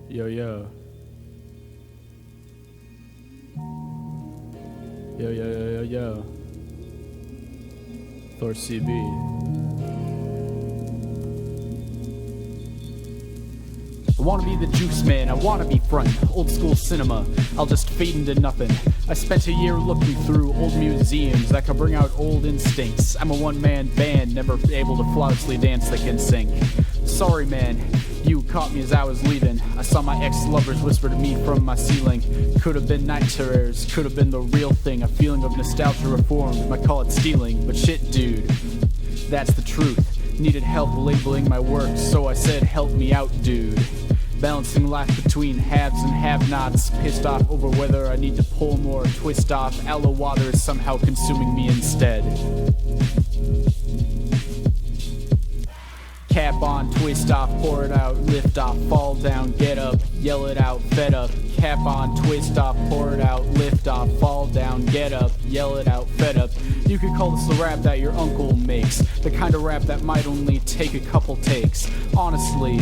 Yo, yo. Yo, yo, yo, yo, yo. THOR C.B. I wanna be the juice man, I wanna be front, old school cinema, I'll just fade into nothing. I spent a year looking through old museums that could bring out old instincts. I'm a one-man band, never able to flawlessly dance the sync. Sorry man, you caught me as I was leaving. I saw my ex-lovers whisper to me from my ceiling. Could have been night terrors, could have been the real thing. A feeling of nostalgia reformed, might call it stealing. But shit dude, that's the truth. Needed help labeling my work, so I said help me out dude. Balancing life between haves and have-nots. Pissed off over whether I need to pull more or twist off. Aloe water is somehow consuming me instead. Cap on, twist off, pour it out, lift off, fall down, get up, yell it out, fed up. Cap on, twist off, pour it out, lift off, fall down, get up, yell it out, fed up. You could call this the rap that your uncle makes, the kind of rap that might only take a couple takes. Honestly,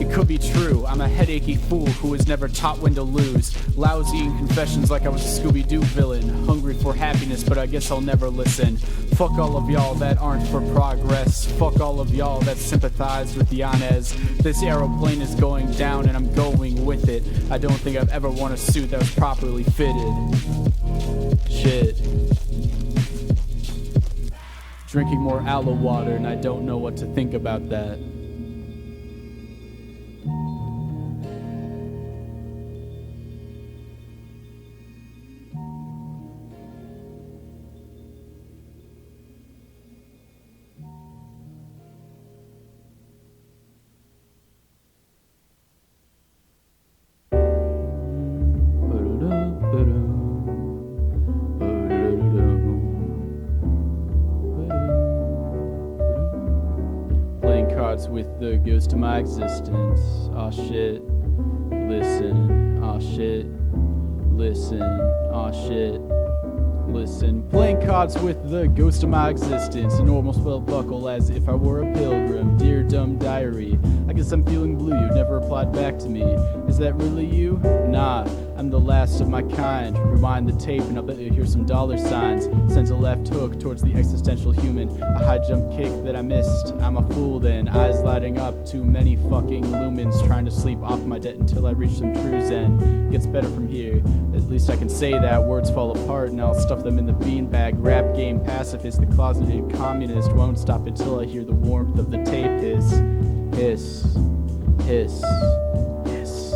it could be true. I'm a headachy fool who was never taught when to lose. Lousy in confessions like I was a Scooby-Doo villain. Hungry for happiness, but I guess I'll never listen. Fuck all of y'all that aren't for progress. Fuck all of y'all that sympathize with the Yanez. This aeroplane is going down and I'm going with it. I don't think I've ever worn a suit that was properly fitted. Shit. Drinking more aloe water and I don't know what to think about that. With the ghost of my existence. Aw shit, listen. Aw shit, listen. Aw shit, listen. Playing cards with the ghost of my existence. A normal spell buckle as if I were a pilgrim. Dear dumb diary, I guess I'm feeling blue. You never replied back to me. Is that really you? Nah, I'm the last of my kind. Rewind the tape and I'll bet you hear some dollar signs. Sends a left hook towards the existential human. A high jump kick that I missed. I'm a fool then. Eyes lighting up too many fucking lumens. Trying to sleep off my debt until I reach some true zen. Gets better from here. At least I can say that. Words fall apart and I'll stuff them in the beanbag. Rap game pacifist. The closeted communist won't stop until I hear the warmth of the tape hiss. Hiss. Hiss. Hiss.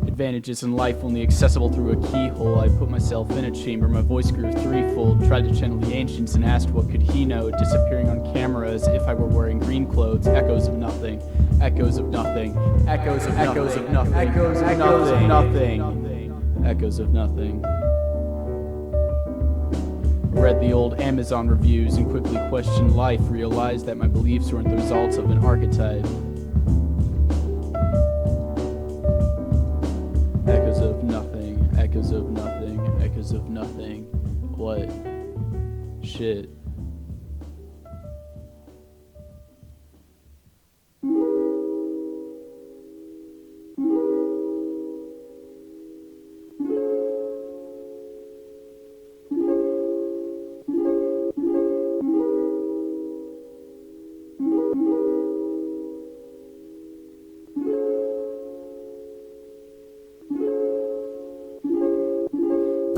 Advantages in life only accessible through a keyhole. I put myself in a chamber, my voice grew threefold. Tried to channel the ancients and asked what could he know. Disappearing on camera as if I were wearing green clothes. Echoes of nothing. Echoes of nothing. Echoes of nothing. Echoes of nothing. Echoes of nothing. Echoes of nothing. Read the old Amazon reviews and quickly questioned life. Realized that my beliefs weren't the results of an archetype. Echoes of nothing, echoes of nothing, echoes of nothing. What? Shit.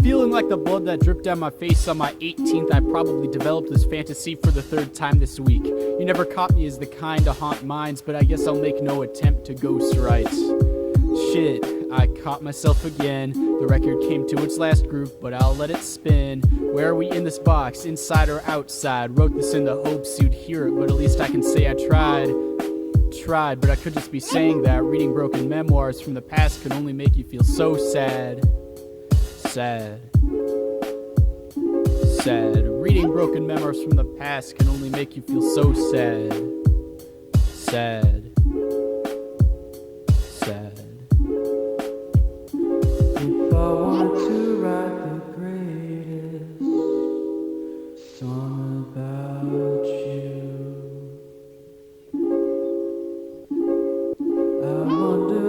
Feeling like the blood that dripped down my face on my 18th, I probably developed this fantasy for the third time this week. You never caught me as the kind to haunt minds, but I guess I'll make no attempt to ghostwrite. Shit, I caught myself again. The record came to its last groove, but I'll let it spin. Where are we in this box, inside or outside? Wrote this in the hopes you'd hear it, but at least I can say I tried. But I could just be saying that. Reading broken memoirs from the past can only make you feel so sad. Sad. Reading broken memories from the past can only make you feel so sad. Sad. If I wanted to write the greatest song about you, I wonder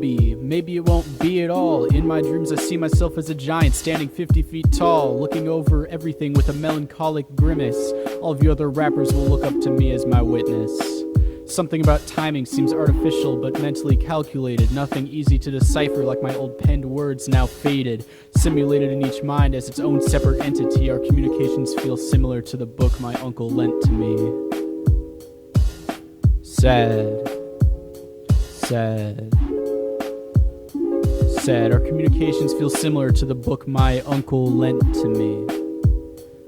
be. Maybe it won't be at all. In my dreams I see myself as a giant standing 50 feet tall, looking over everything with a melancholic grimace. All of you other rappers will look up to me as my witness. Something about timing seems artificial but mentally calculated. Nothing easy to decipher like my old penned words now faded. Simulated in each mind as its own separate entity, our communications feel similar to the book my uncle lent to me. Sad. Sad. Sad. Our communications feel similar to the book my uncle lent to me.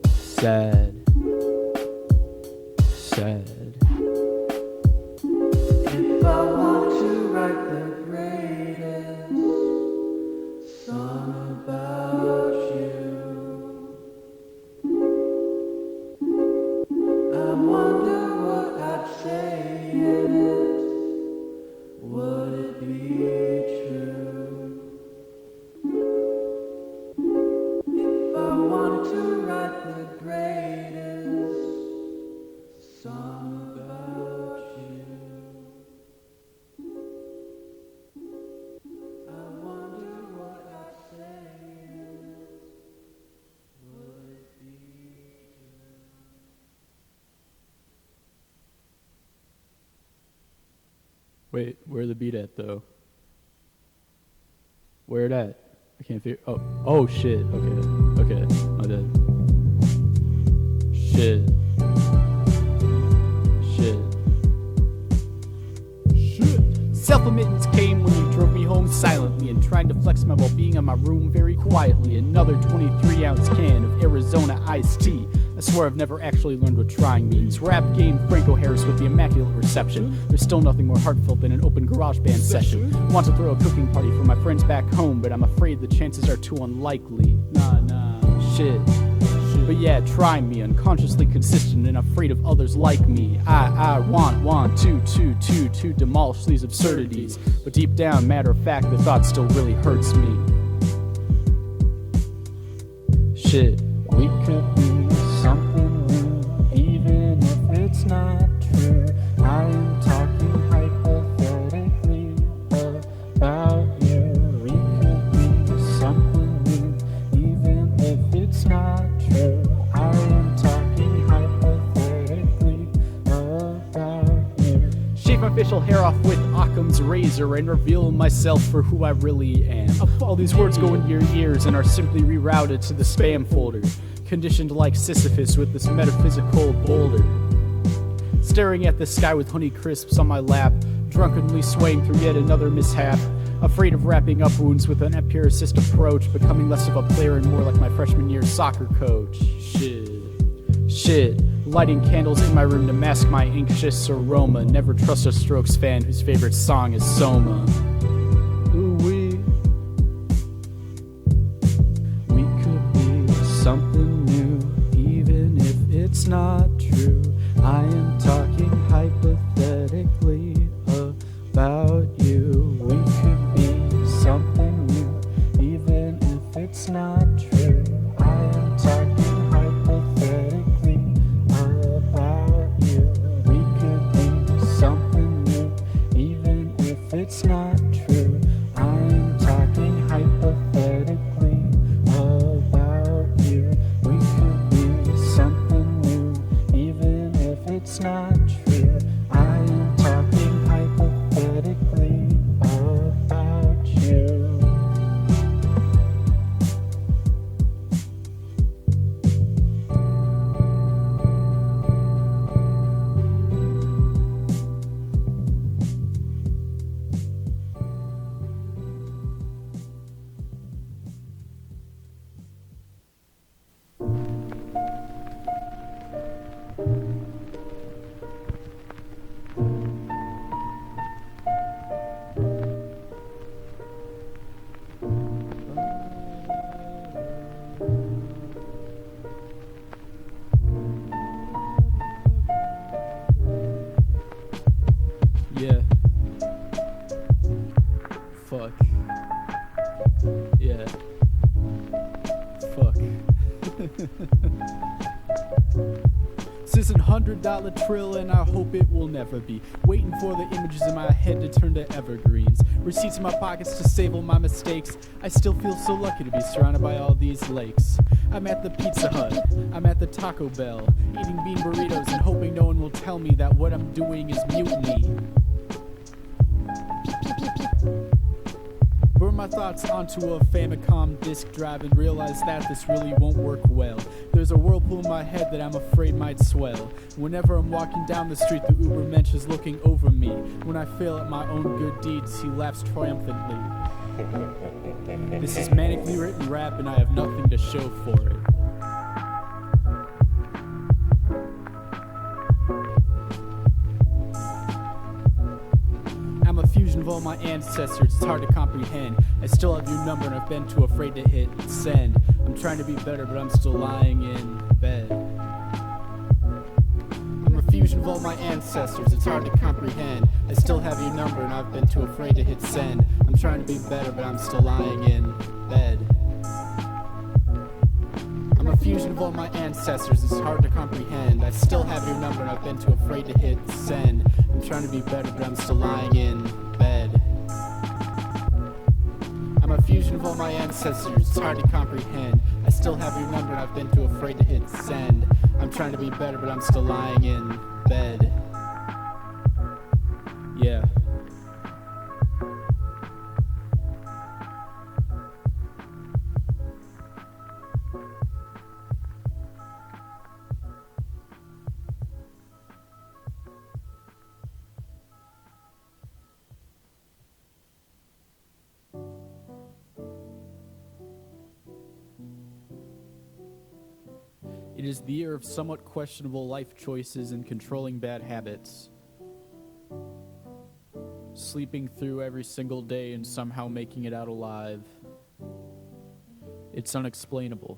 Sad. Sad. If I want to write the greatest song about you, I wonder what I'd say in it. Would it be true? If I want to write the greatest song about you, I wonder what I'd say in it. Would it be true? Wait, where the beat at though? Where it at? I can't figure. Oh shit. Okay, my bad. Shit. Self-admittance came when you drove me home silently and tried to flex my well-being in my room very quietly. Another 23-ounce can of Arizona iced tea. I swear I've never actually learned what trying means. Rap game Franco Harris with the immaculate reception. There's still nothing more heartfelt than an open garage band session. Want to throw a cooking party for my friends back home, but I'm afraid the chances are too unlikely. Shit. But yeah, try me, unconsciously consistent and afraid of others like me. I want to demolish these absurdities. But deep down, matter of fact, the thought still really hurts me. Shit. We could be something new, even if it's not true. I am talking hypothetically about you. We could be something new, even if it's not true. I am talking hypothetically about you. Shave my facial hair off with Occam's razor and reveal myself for who I really am. All these words go into your ears and are simply rerouted to the spam folder, conditioned like Sisyphus with this metaphysical boulder. Staring at the sky with honey crisps on my lap, drunkenly swaying through yet another mishap. Afraid of wrapping up wounds with an empiricist approach, becoming less of a player and more like my freshman year soccer coach. Shit. Lighting candles in my room to mask my anxious aroma. Never trust a Strokes fan whose favorite song is Soma. Ooh-wee. We could be something new, even if it's not true. I am talking hypothetically about you. We could be something new, even if it's not true. I am talking hypothetically about you. We could be something new, even if it's not true. I am talking hypothetically about you. We could be something new, even if it's not true. I am talking hypothetically about you. Yeah. Fuck. Yeah. Fuck. This isn't $100 trill and I hope it will never be. Waiting for the images in my head to turn to evergreens. Receipts in my pockets to save all my mistakes. I still feel so lucky to be surrounded by all these lakes. I'm at the Pizza Hut, I'm at the Taco Bell, eating bean burritos and hoping no one will tell me that what I'm doing is mutiny. Burn my thoughts onto a Famicom disk drive and realize that this really won't work well. There's a whirlpool in my head that I'm afraid might swell. Whenever I'm walking down the street, the Uber mensch is looking over me. When I fail at my own good deeds, he laughs triumphantly. This is manically written rap and I have nothing to show for it. I'm a fusion of all my ancestors, it's hard to comprehend. I still have your number and I've been too afraid to hit send. I'm trying to be better but I'm still lying in bed. I'm a fusion of all my ancestors, it's hard to comprehend. I still have your number and I've been too afraid to hit send. I'm trying to be better but I'm still lying in bed. I'm a fusion of all my ancestors, it's hard to comprehend. I still have your number and I've been too afraid to hit send. I'm trying to be better but I'm still lying in bed. I'm a fusion of all my ancestors, it's hard to comprehend. I still have your number and I've been too afraid to hit send. I'm trying to be better but I'm still lying in bed. Yeah. It is the year of somewhat questionable life choices and controlling bad habits. Sleeping through every single day and somehow making it out alive. It's unexplainable.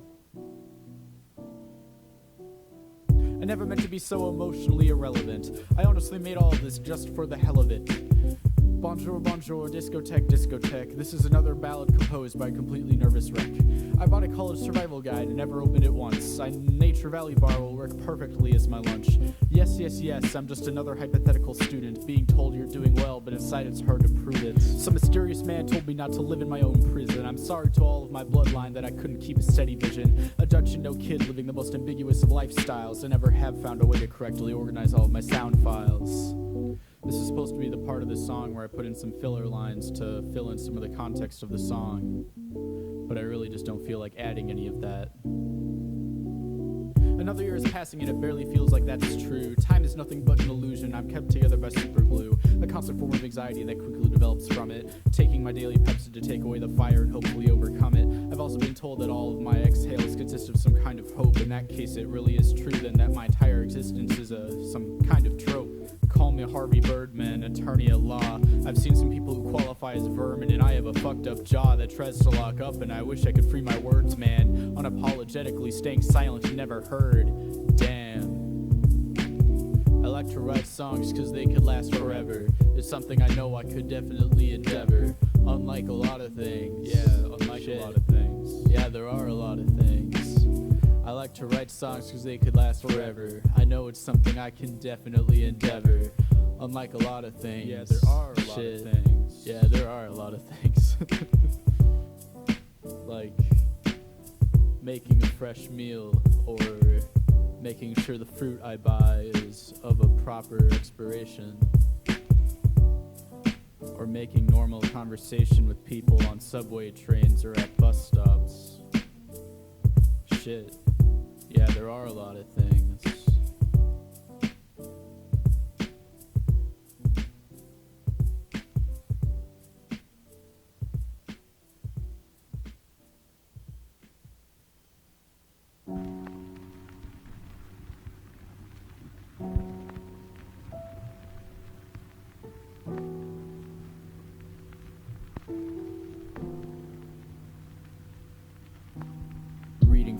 I never meant to be so emotionally irrelevant. I honestly made all of this just for the hell of it. Bonjour, bonjour, discotheque, discotheque. This is another ballad composed by a completely nervous wreck. I bought a college survival guide and never opened it once. Nature Valley bar will work perfectly as my lunch. Yes, yes, yes, I'm just another hypothetical student being told you're doing well, but inside it's hard to prove it. Some mysterious man told me not to live in my own prison. I'm sorry to all of my bloodline that I couldn't keep a steady vision. A Dutch and no kid living the most ambiguous of lifestyles. I never have found a way to correctly organize all of my sound files. This is supposed to be the part of the song where I put in some filler lines to fill in some of the context of the song, but I really just don't feel like adding any of that. Another year is passing and it barely feels like that's true. Time is nothing but an illusion, I'm kept together by super glue. A constant form of anxiety that quickly develops from it. Taking my daily Pepsi to take away the fire and hopefully overcome it. I've also been told that all of my exhales consist of some kind of hope. In that case it really is true then that my entire existence is some kind of trope. Call me Harvey Birdman, attorney at law. I've seen some people who qualify as vermin, and I have a fucked up jaw that tries to lock up, and I wish I could free my words, man. Unapologetically staying silent and never heard. Damn. I like to write songs cause they could last forever. It's something I know I could definitely endeavor. Unlike a lot of things. Yeah, unlike a lot of things. Yeah, there are a lot of things. I like to write songs cause they could last forever. I know it's something I can definitely endeavor. Unlike a lot of things. Yeah, there are a lot of things. Yeah, there are a lot of things. Like making a fresh meal or making sure the fruit I buy is of a proper expiration. Or making normal conversation with people on subway trains or at bus stops. Shit. Yeah, there are a lot of things.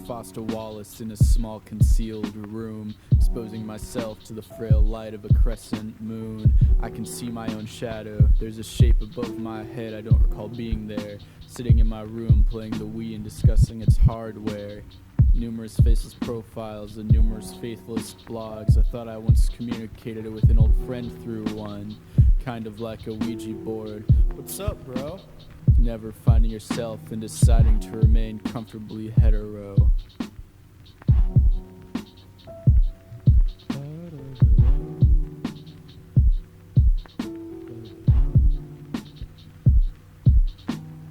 Foster Wallace in a small concealed room, exposing myself to the frail light of a crescent moon. I can see my own shadow. There's a shape above my head, I don't recall being there. Sitting in my room playing the Wii and discussing its hardware. Numerous faceless profiles and numerous faithless blogs. I thought I once communicated with an old friend through one. kind of like a Ouija board. What's up, bro? Never finding yourself and deciding to remain comfortably hetero.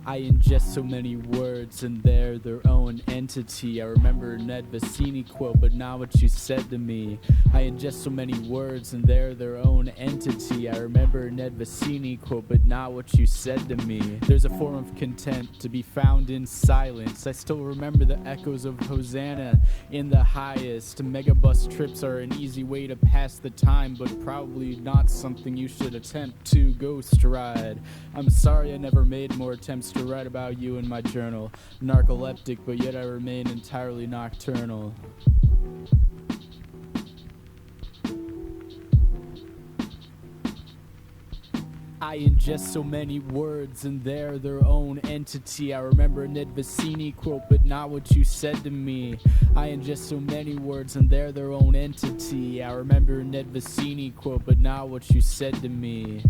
I ingest so many words and they're their own entity. I remember an Ed Vicini quote, but not what you said to me. I ingest so many words and they're their own entity. I remember an Ed Vicini quote, but not what you said to me. There's a form of content to be found in silence. I still remember the echoes of Hosanna in the highest. Megabus trips are an easy way to pass the time, but probably not something you should attempt to ghost ride. I'm sorry I never made more attempts to write about you in my journal. Narcoleptic, but yet I remain entirely nocturnal. I ingest so many words and they're their own entity. I remember an Ed Vicini quote, but not what you said to me. I ingest so many words and they're their own entity. I remember an Ed Vicini quote, but not what you said to me.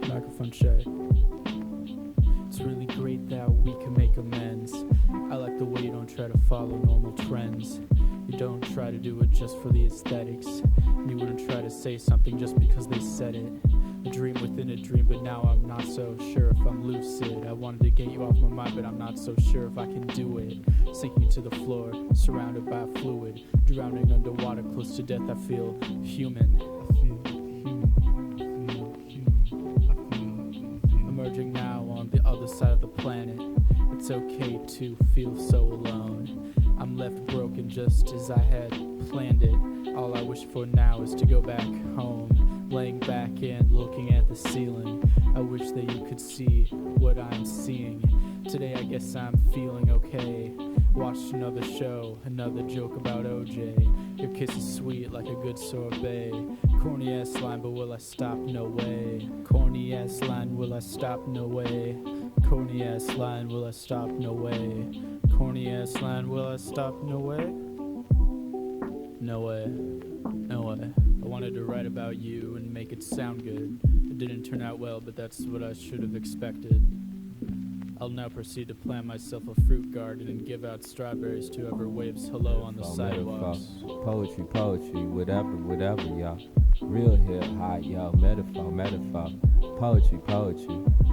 Microphone check. It's really great that we can make amends. I like the way you don't try to follow normal trends. You don't try to do it just for the aesthetics. You wouldn't try to say something just because they said it. A dream within a dream, but now I'm not so sure if I'm lucid. I wanted to get you off my mind, but I'm not so sure if I can do it. Sinking to the floor, surrounded by fluid. Drowning underwater, close to death, I feel human. Emerging now on the other side of the planet. It's okay to feel so alone. I'm left broken just as I had planned it. All I wish for now is to go back home, laying back and looking at the ceiling. I wish that you could see what I'm seeing. Today I guess I'm feeling okay. Watched another show, another joke about OJ. Your kiss is sweet like a good sorbet. Corny ass line, but will I stop? No way. Corny ass line, will I stop? No way. Corny ass line, will I stop? No way. Corny ass line, will I stop? No way. No way. No way. I wanted to write about you and make it sound good. It didn't turn out well, but that's what I should have expected. I'll now proceed to plant myself a fruit garden and give out strawberries to whoever waves hello on the sidewalks. Poetry, whatever, y'all. Real hip hop, y'all. Metaphor. Poetry.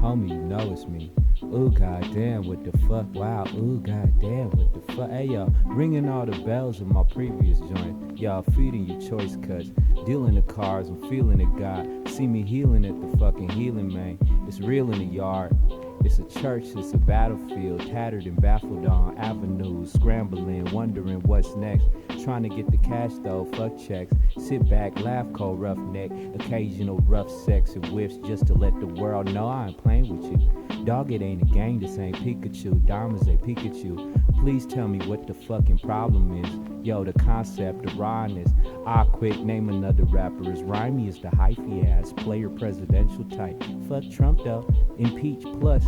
Homie, you know it's me. Ooh, goddamn, what the fuck? Wow, ooh, goddamn, what the fuck? Hey, y'all, ringing all the bells of my previous joint. Y'all feeding you choice cuts. Dealing the cars, I'm feeling it, God. See me healing at the fucking healing, man. It's real in the yard. It's a church, it's a battlefield, tattered and baffled on avenues, scrambling, wondering what's next. Trying to get the cash though, fuck checks. Sit back, laugh, cold roughneck. Occasional rough sex and whiffs just to let the world know I ain't playing with you. Dog, it ain't a game, this ain't Pikachu. Diamonds ain't Pikachu. Please tell me what the fucking problem is. Yo, the concept, the rawness. I quit, name another rapper as rhymey as the hyphy ass player presidential type. Fuck Trump though, impeach plus.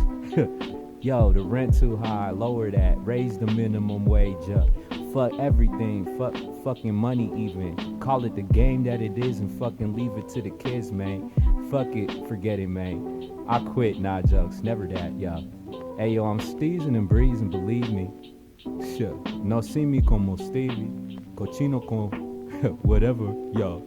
Yo, the rent too high, lower that, raise the minimum wage up. Fuck everything, fuck fucking money even. Call it the game that it is and fucking leave it to the kids, man. Fuck it, forget it, man. I quit, nah jokes, never that, yo. Hey yo, I'm steezing and breezing, believe me. Shit, no see me como Stevie, cochino con whatever, yo.